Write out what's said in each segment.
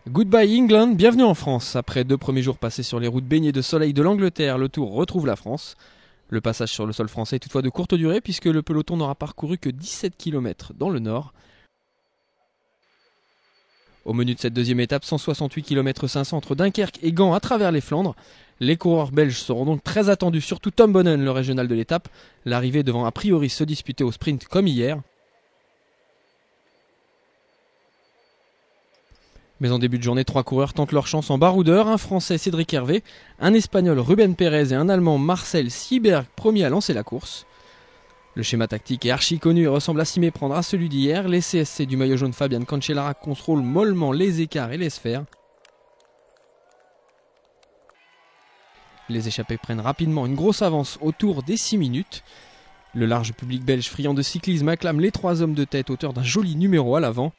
Goodbye England, bienvenue en France. Après 2 premiers jours passés sur les routes baignées de soleil de l'Angleterre, le Tour retrouve la France. Le passage sur le sol français est toutefois de courte durée puisque le peloton n'aura parcouru que 17 km dans le nord. Au menu de cette deuxième étape, 168 km 500 entre Dunkerque et Gand à travers les Flandres. Les coureurs belges seront donc très attendus, surtout Tom Bonnen, le régional de l'étape. L'arrivée devant a priori se disputer au sprint comme hier. Mais en début de journée, 3 coureurs tentent leur chance en baroudeur, un Français Cédric Hervé, un Espagnol Ruben Pérez et un Allemand Marcel Sieberg, premier à lancer la course. Le schéma tactique est archi connu et ressemble à s'y méprendre à celui d'hier. Les CSC du maillot jaune Fabian Cancellara contrôlent mollement les écarts et les sphères. Les échappés prennent rapidement une grosse avance autour des 6 minutes. Le large public belge friand de cyclisme acclame les 3 hommes de tête, auteurs d'un joli numéro à l'avant.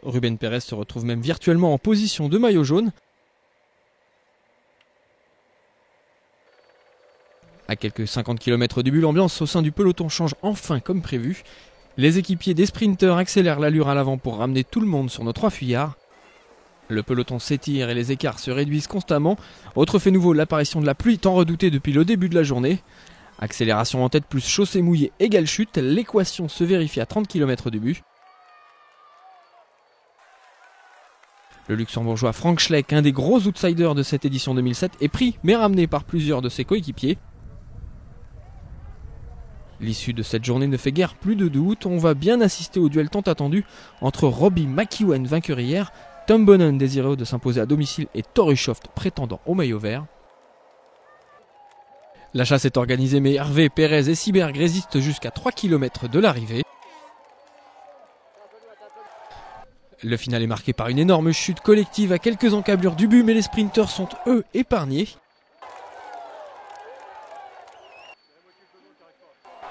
Ruben Pérez se retrouve même virtuellement en position de maillot jaune. À quelques 50 km du but, l'ambiance au sein du peloton change enfin comme prévu. Les équipiers des sprinteurs accélèrent l'allure à l'avant pour ramener tout le monde sur nos 3 fuyards. Le peloton s'étire et les écarts se réduisent constamment. Autre fait nouveau, l'apparition de la pluie tant redoutée depuis le début de la journée. Accélération en tête plus chaussée mouillée égale chute, l'équation se vérifie à 30 km du but. Le luxembourgeois Frank Schleck, un des gros outsiders de cette édition 2007, est pris mais ramené par plusieurs de ses coéquipiers. L'issue de cette journée ne fait guère plus de doute. On va bien assister au duel tant attendu entre Robbie McEwen, vainqueur hier, Tom Bonnen désireux de s'imposer à domicile et Torrey Schoft prétendant au maillot vert. La chasse est organisée mais Hervé, Pérez et Sieberg résistent jusqu'à 3 km de l'arrivée. Le final est marqué par une énorme chute collective à quelques encablures du but, mais les sprinteurs sont eux épargnés.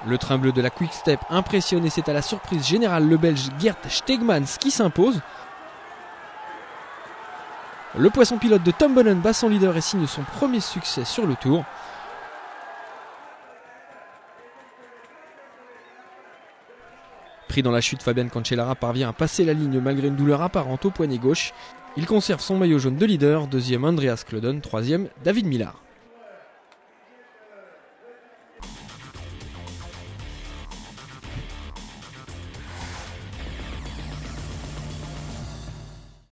Le train bleu de la Quick Step impressionne et c'est à la surprise générale le Belge Gert Stegmans qui s'impose. Le poisson pilote de Tom Bonnen bat son leader et signe son premier succès sur le Tour. Pris dans la chute, Fabian Cancellara parvient à passer la ligne malgré une douleur apparente au poignet gauche. Il conserve son maillot jaune de leader, deuxième Andreas Klöden, troisième David Millar.